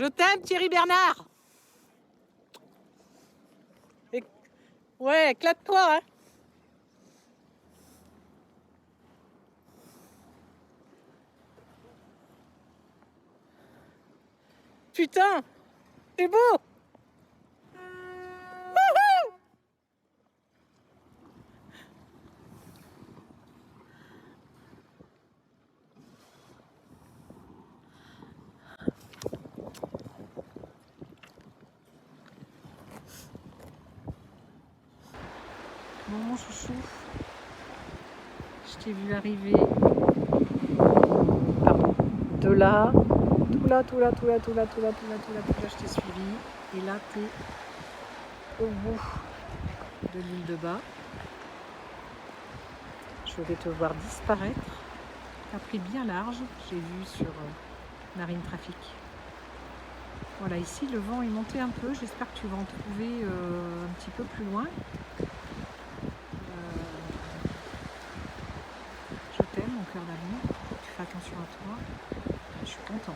Je t'aime, Thierry Bernard. Ouais, éclate-toi, hein. Putain, c'est beau. Wouhou. Bon, mon chouchou, je t'ai vu arriver de là, tout là, je t'ai suivi. Et là, t'es au bout de l'île de Bas. Je vais te voir disparaître. T'as pris bien large, j'ai vu sur Marine Trafic. Voilà, ici le vent est monté un peu, j'espère que tu vas en trouver un petit peu plus loin. Je t'aime, mon cœur d'amour, tu fais attention à toi. Je suis contente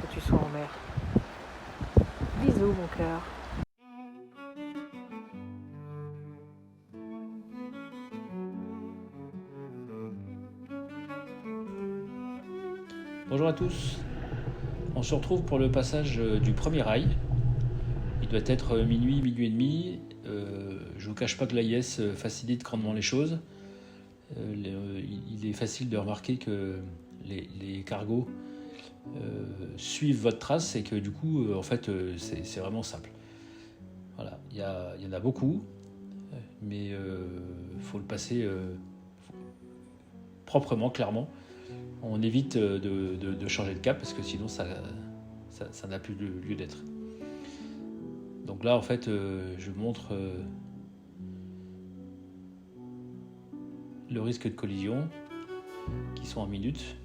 que tu sois en mer. Bisous, mon cœur. Bonjour à tous, on se retrouve pour le passage du premier rail. Il doit être minuit, minuit et demi. Je ne vous cache pas que l'AIS facilite grandement les choses. Il est facile de remarquer que les cargos suivent votre trace et que du coup, en fait, c'est vraiment simple. Voilà, il y en a beaucoup, mais il faut le passer proprement, clairement. On évite de changer de cap parce que sinon ça n'a plus lieu d'être. Donc là en fait je vous montre le risque de collision qui sont en minutes.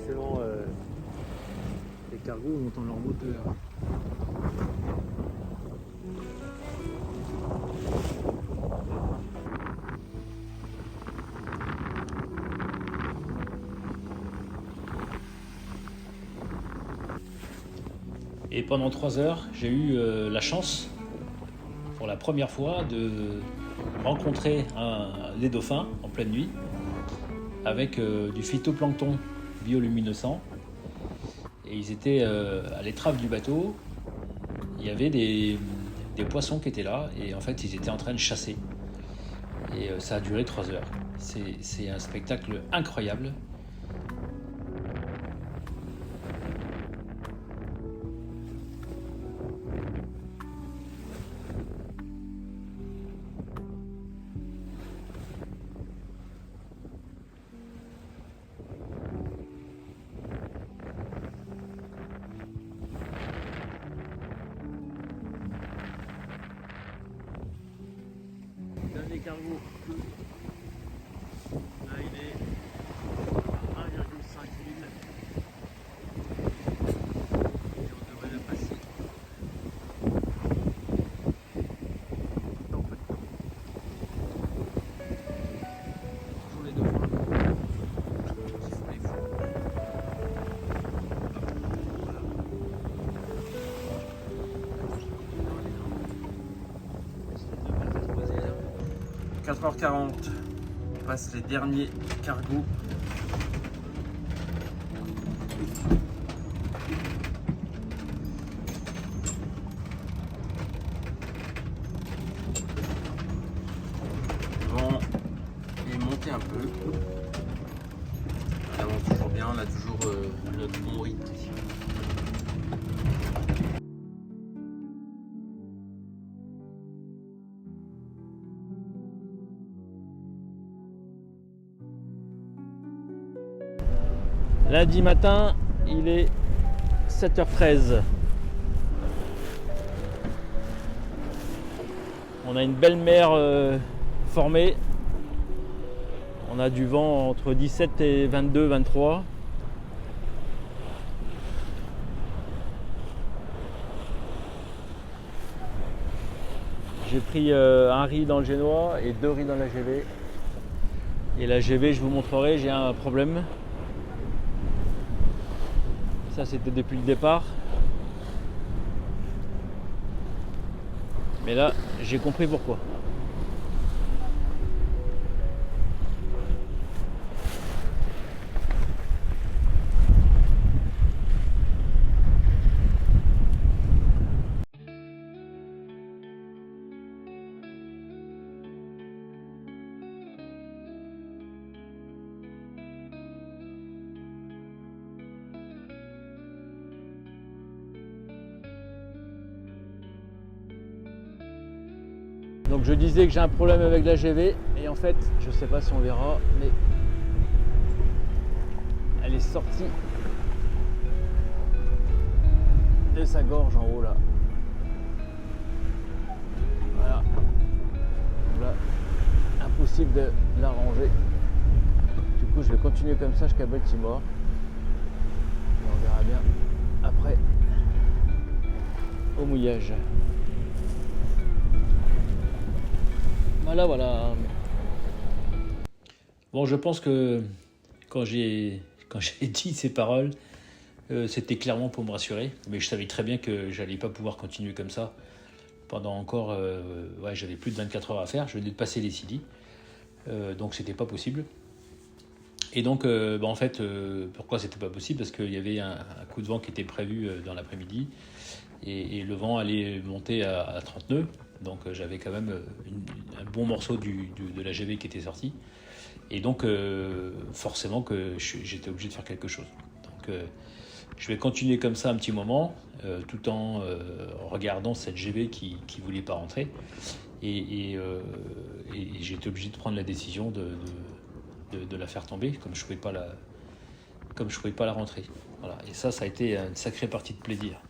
Selon les cargos montant leur moteur. Et pendant 3 heures, j'ai eu la chance, pour la première fois, de rencontrer des dauphins en pleine nuit, avec du phytoplancton bioluminescent. Et ils étaient à l'étrave du bateau. Il y avait des poissons qui étaient là, et en fait, ils étaient en train de chasser. Et ça a duré 3 heures. C'est un spectacle incroyable. Dernier cargo. Là il est à 1,5 000 et on devrait le passer dans peu de temps. Bonjour les dauphins. Ils sont les fous. Voilà. 4h40, on passe les derniers cargos. Le vent est monté un peu. On avance toujours bien, on a toujours notre bon rythme ici. Lundi matin, il est 7h13. On a une belle mer formée. On a du vent entre 17 et 22, 23. J'ai pris un riz dans le Génois et 2 riz dans la GV. Et la GV, je vous montrerai, j'ai un problème. Ça c'était depuis le départ. Mais là, j'ai compris pourquoi. Donc je disais que j'ai un problème avec la GV et en fait, je sais pas si on verra, mais elle est sortie de sa gorge en haut là. Voilà. Donc là, impossible de la ranger. Du coup, je vais continuer comme ça jusqu'à Baltimore. Et on verra bien après au mouillage. Voilà. Bon, je pense que quand j'ai dit ces paroles, c'était clairement pour me rassurer. Mais je savais très bien que j'allais pas pouvoir continuer comme ça pendant encore... j'avais plus de 24 heures à faire. Je venais de passer les Scilly. Donc c'était pas possible. Et donc, en fait, pourquoi c'était pas possible? Parce qu'il y avait un coup de vent qui était prévu dans l'après-midi. Et le vent allait monter à 30 nœuds. Donc j'avais quand même un bon morceau de la GV qui était sorti. Et donc forcément que j'étais obligé de faire quelque chose. Donc je vais continuer comme ça un petit moment, tout en regardant cette GV qui ne voulait pas rentrer. Et j'étais obligé de prendre la décision de la faire tomber, comme je ne pouvais pas la rentrer. Voilà. Et ça a été une sacrée partie de plaisir.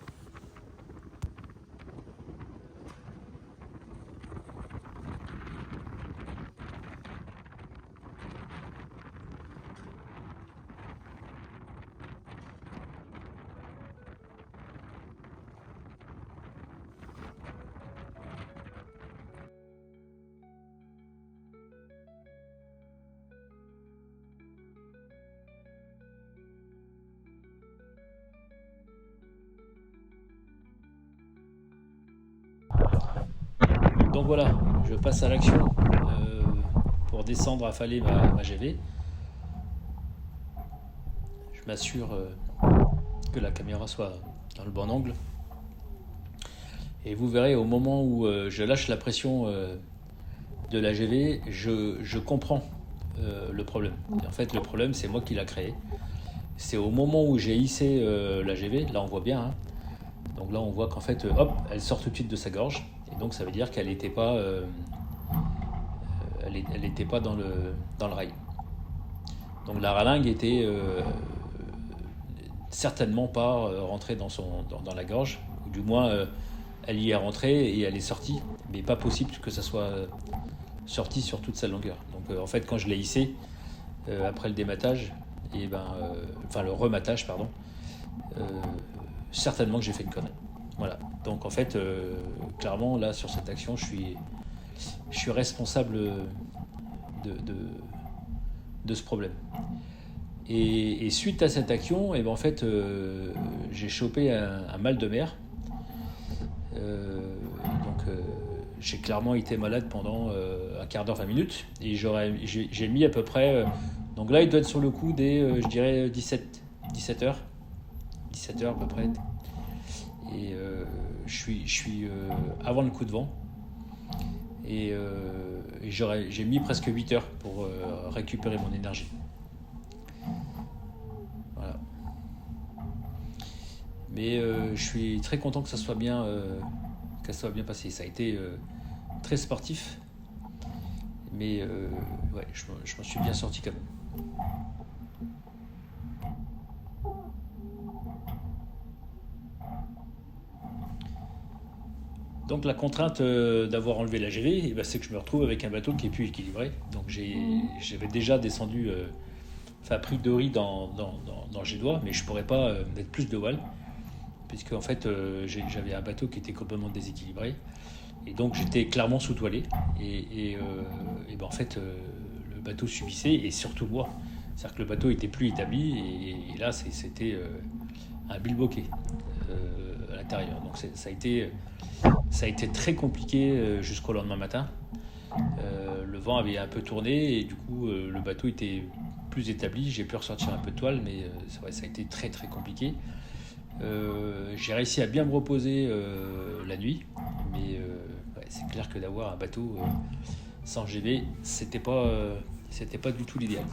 Donc voilà, je passe à l'action pour descendre, affaler ma GV. Je m'assure que la caméra soit dans le bon angle. Et vous verrez, au moment où je lâche la pression de la GV, je comprends le problème. Et en fait, le problème, c'est moi qui l'ai créé. C'est au moment où j'ai hissé la GV, là on voit bien, hein. Donc là on voit qu'en fait, hop, elle sort tout de suite de sa gorge. Et donc ça veut dire qu'elle n'était pas, dans le rail. Donc la ralingue était certainement pas rentrée dans la gorge, ou du moins elle y est rentrée et elle est sortie, mais pas possible que ça soit sorti sur toute sa longueur. Donc en fait quand je l'ai hissé après le dématage, le rematage pardon, certainement que j'ai fait une connerie. Voilà. Donc en fait, clairement là sur cette action, je suis responsable de ce problème. Et suite à cette action, en fait, j'ai chopé un mal de mer. J'ai clairement été malade pendant un quart d'heure, 20 minutes. Et j'ai mis à peu près... donc là, il doit être sur le coup des, je dirais, 17 heures. 17 heures à peu près. Et je suis avant le coup de vent. Et j'ai mis presque 8 heures pour récupérer mon énergie. Voilà. Mais je suis très content que ça soit bien passé. Ça a été très sportif. Mais je m'en suis bien sorti quand même. Donc la contrainte d'avoir enlevé la GV, c'est que je me retrouve avec un bateau qui est plus équilibré. Donc j'avais déjà descendu, pris 2 riz dans le jet d'oie, mais je ne pourrais pas mettre plus de voile, puisque en fait j'avais un bateau qui était complètement déséquilibré. Et donc j'étais clairement sous-toilé. Et en fait le bateau subissait, et surtout moi. C'est-à-dire que le bateau était plus établi, et là c'était un bilboquet à l'intérieur. Donc ça a été très compliqué jusqu'au lendemain matin. Le vent avait un peu tourné et du coup le bateau était plus établi. J'ai pu ressortir un peu de toile, mais ça a été très très compliqué. J'ai réussi à bien me reposer la nuit, mais c'est clair que d'avoir un bateau sans GV, c'était pas du tout l'idéal.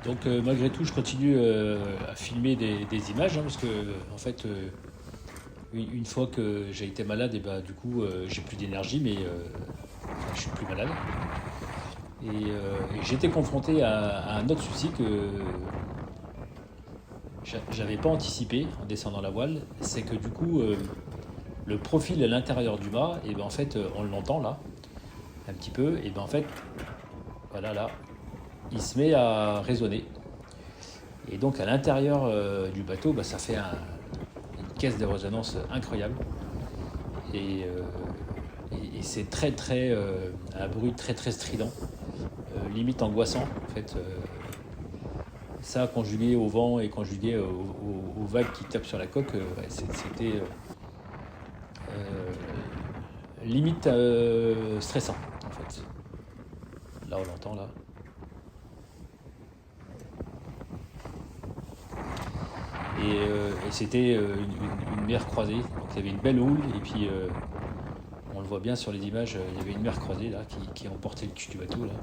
Donc malgré tout, je continue à filmer des images, parce que en fait, une fois que j'ai été malade, et bah, du coup, j'ai plus d'énergie, mais je suis plus malade. Et j'ai été confronté à un autre souci que j'avais pas anticipé en descendant la voile, c'est que du coup, le profil à l'intérieur du mât, et ben en fait, on l'entend là, un petit peu, et ben en fait, voilà là, il se met à résonner. Et donc à l'intérieur du bateau, bah, ça fait une caisse de résonance incroyable. Et, et c'est très très un bruit très très strident, limite angoissant en fait. Ça conjugué au vent et conjugué aux vagues qui tapent sur la coque, c'était limite stressant en fait. Là on l'entend là. Et c'était une mer croisée, donc il y avait une belle houle, et puis on le voit bien sur les images, il y avait une mer croisée là qui emportait le cul du bateau là.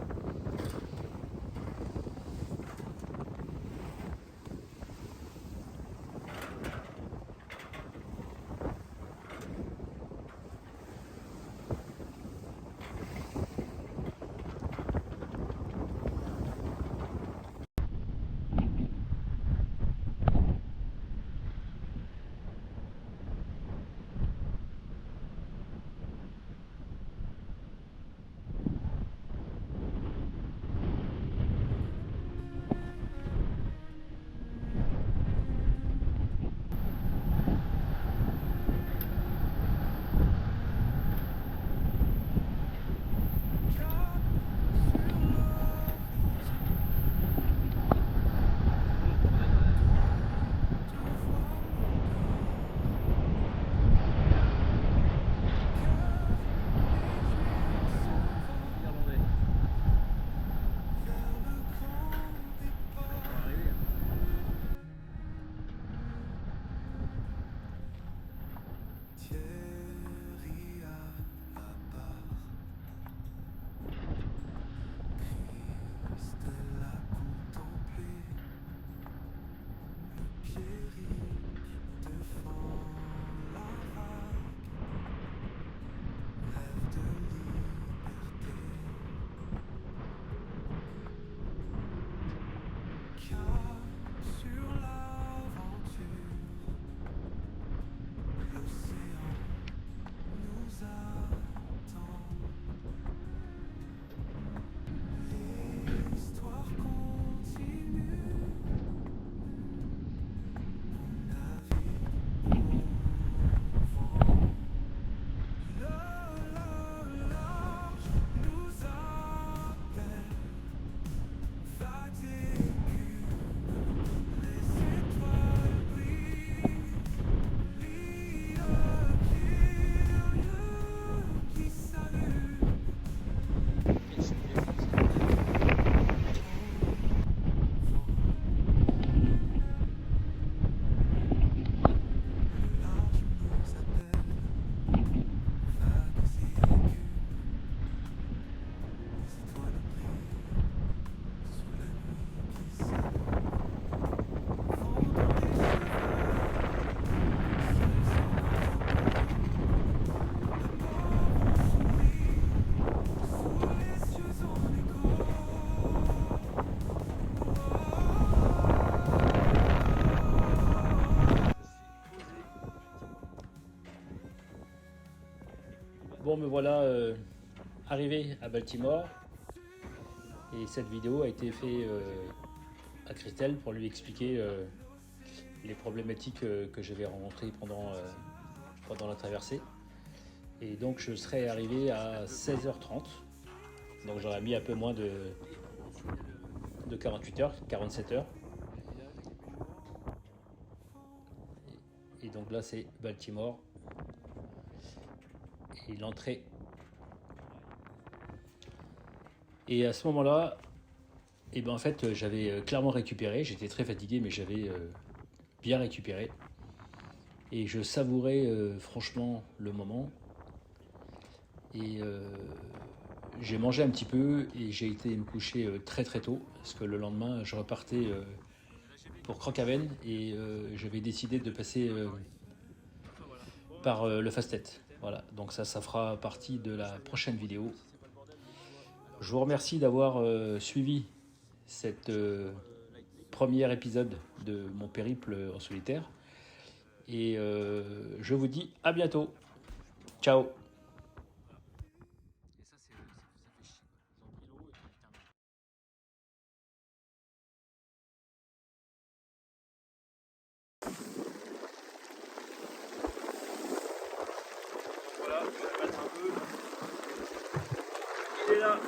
me voilà arrivé à Baltimore. Et cette vidéo a été faite à Christelle pour lui expliquer les problématiques que j'avais rencontrées pendant la traversée. Et donc je serais arrivé à 16h30. Donc j'aurais mis un peu moins de 48 heures, 47 heures. Et donc là c'est Baltimore. Et l'entrée. Et à ce moment-là, et ben en fait j'avais clairement récupéré. J'étais très fatigué, mais j'avais bien récupéré. Et je savourais franchement le moment. Et j'ai mangé un petit peu et j'ai été me coucher très très tôt parce que le lendemain je repartais pour Crancavenne et j'avais décidé de passer par le Fastet. Voilà, donc ça fera partie de la prochaine vidéo. Je vous remercie d'avoir suivi cette premier épisode de mon périple en solitaire et je vous dis à bientôt. Ciao. Voilà, je vais mettre un peu. Il est là.